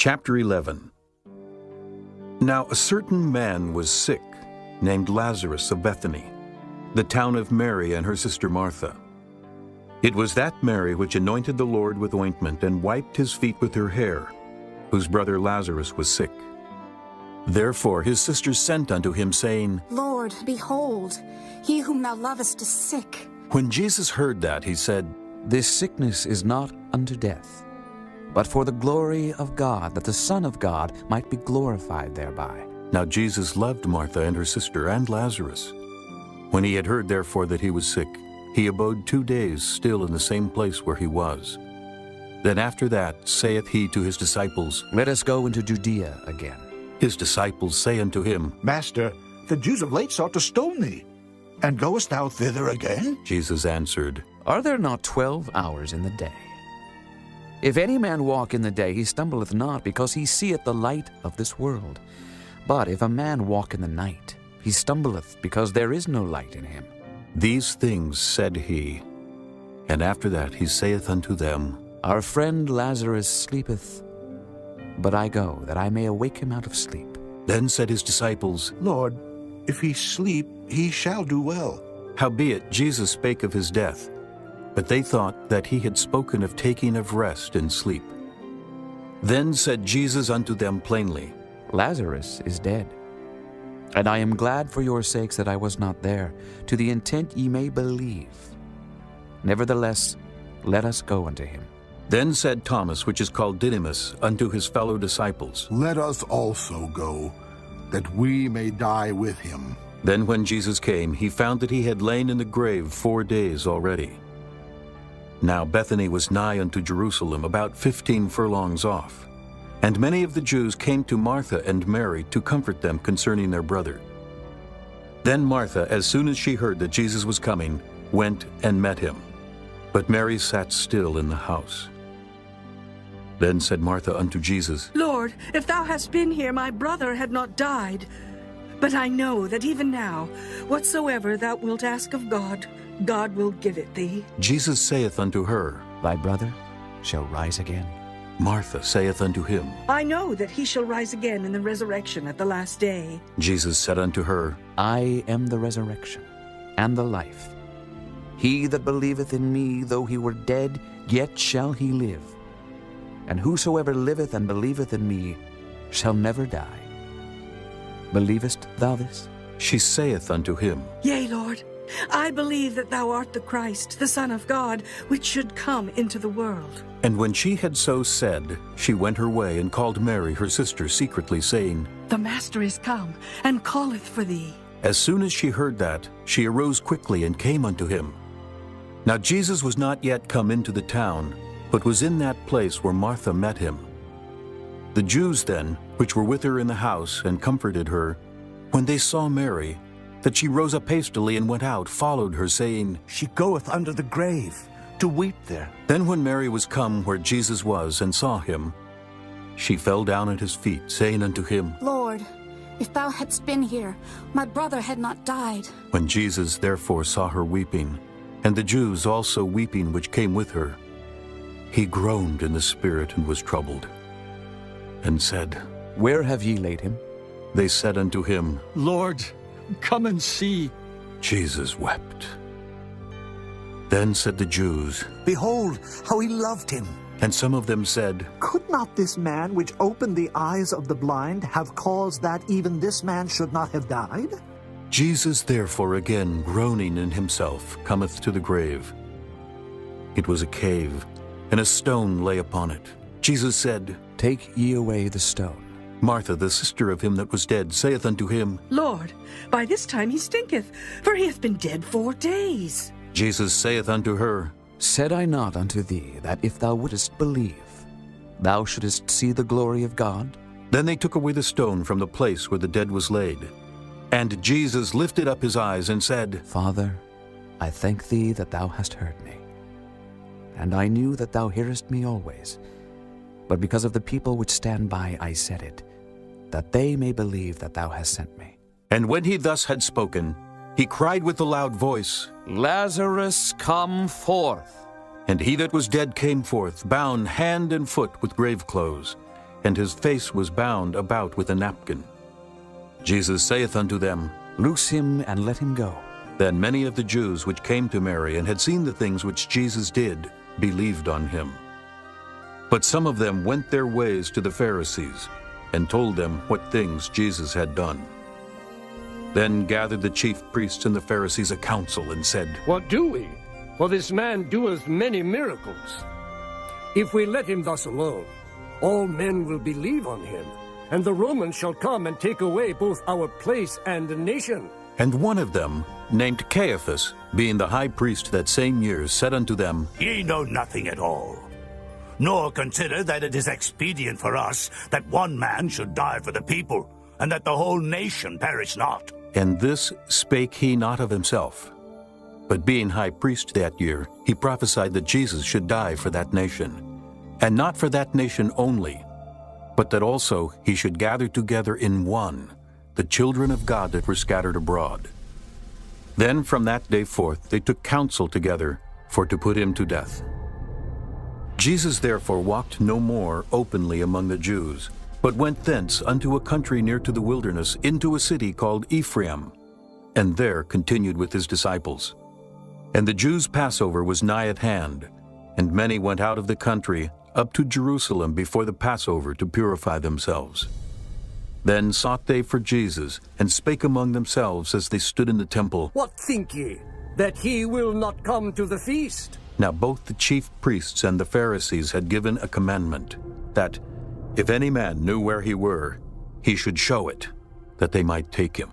Chapter 11. Now a certain man was sick, named Lazarus of Bethany, the town of Mary and her sister Martha. It was that Mary which anointed the Lord with ointment and wiped his feet with her hair, whose brother Lazarus was sick. Therefore his sisters sent unto him, saying, Lord, behold, he whom thou lovest is sick. When Jesus heard that, he said, This sickness is not unto death, but for the glory of God, that the Son of God might be glorified thereby. Now Jesus loved Martha and her sister and Lazarus. When he had heard therefore that he was sick, he abode 2 days still in the same place where he was. Then after that saith he to his disciples, Let us go into Judea again. His disciples say unto him, Master, the Jews of late sought to stone thee, and goest thou thither again? Jesus answered, Are there not 12 hours in the day? If any man walk in the day, he stumbleth not, because he seeth the light of this world. But if a man walk in the night, he stumbleth, because there is no light in him. These things said he. And after that he saith unto them, Our friend Lazarus sleepeth, but I go, that I may awake him out of sleep. Then said his disciples, Lord, if he sleep, he shall do well. Howbeit Jesus spake of his death, but they thought that he had spoken of taking of rest in sleep. Then said Jesus unto them plainly, Lazarus is dead, and I am glad for your sakes that I was not there, to the intent ye may believe. Nevertheless, let us go unto him. Then said Thomas, which is called Didymus, unto his fellow disciples, Let us also go, that we may die with him. Then when Jesus came, he found that he had lain in the grave 4 days already. Now Bethany was nigh unto Jerusalem, about 15 furlongs off. And many of the Jews came to Martha and Mary to comfort them concerning their brother. Then Martha, as soon as she heard that Jesus was coming, went and met him. But Mary sat still in the house. Then said Martha unto Jesus, Lord, if thou hadst been here, my brother had not died. But I know that even now, whatsoever thou wilt ask of God, God will give it thee. Jesus saith unto her, Thy brother shall rise again. Martha saith unto him, I know that he shall rise again in the resurrection at the last day. Jesus said unto her, I am the resurrection and the life. He that believeth in me, though he were dead, yet shall he live. And whosoever liveth and believeth in me shall never die. Believest thou this? She saith unto him, Yea, Lord, I believe that thou art the Christ, the Son of God, which should come into the world. And when she had so said, she went her way and called Mary her sister secretly, saying, The Master is come, and calleth for thee. As soon as she heard that, she arose quickly and came unto him. Now Jesus was not yet come into the town, but was in that place where Martha met him. The Jews then, which were with her in the house, and comforted her, when they saw Mary, that she rose up hastily and went out, followed her, saying, She goeth under the grave, to weep there. Then when Mary was come where Jesus was, and saw him, she fell down at his feet, saying unto him, Lord, if thou hadst been here, my brother had not died. When Jesus therefore saw her weeping, and the Jews also weeping which came with her, he groaned in the spirit and was troubled, and said, Where have ye laid him? They said unto him, Lord, come and see. Jesus wept. Then said the Jews, Behold, how he loved him. and some of them said, Could not this man which opened the eyes of the blind have caused that even this man should not have died? Jesus therefore again groaning in himself cometh to the grave. It was a cave, and a stone lay upon it. Jesus said, Take ye away the stone. Martha, the sister of him that was dead, saith unto him, Lord, by this time he stinketh, for he hath been dead 4 days. Jesus saith unto her, Said I not unto thee, that if thou wouldest believe, thou shouldest see the glory of God? Then they took away the stone from the place where the dead was laid. And Jesus lifted up his eyes and said, Father, I thank thee that thou hast heard me. And I knew that thou hearest me always. But because of the people which stand by, I said it, that they may believe that thou hast sent me. And when he thus had spoken, he cried with a loud voice, Lazarus, come forth. And he that was dead came forth, bound hand and foot with grave clothes, and his face was bound about with a napkin. Jesus saith unto them, Loose him and let him go. Then many of the Jews which came to Mary and had seen the things which Jesus did believed on him. But some of them went their ways to the Pharisees, and told them what things Jesus had done. Then gathered the chief priests and the Pharisees a council, and said, What do we? For this man doeth many miracles. If we let him thus alone, all men will believe on him, and the Romans shall come and take away both our place and the nation. And one of them, named Caiaphas, being the high priest that same year, said unto them, Ye know nothing at all, nor consider that it is expedient for us that one man should die for the people, and that the whole nation perish not. And this spake he not of himself. But being high priest that year, he prophesied that Jesus should die for that nation, and not for that nation only, but that also he should gather together in one the children of God that were scattered abroad. Then from that day forth they took counsel together for to put him to death. Jesus therefore walked no more openly among the Jews, but went thence unto a country near to the wilderness, into a city called Ephraim, and there continued with his disciples. And the Jews' Passover was nigh at hand, and many went out of the country up to Jerusalem before the Passover to purify themselves. Then sought they for Jesus, and spake among themselves as they stood in the temple, What think ye, that he will not come to the feast? Now both the chief priests and the Pharisees had given a commandment, that if any man knew where he were, he should show it, that they might take him.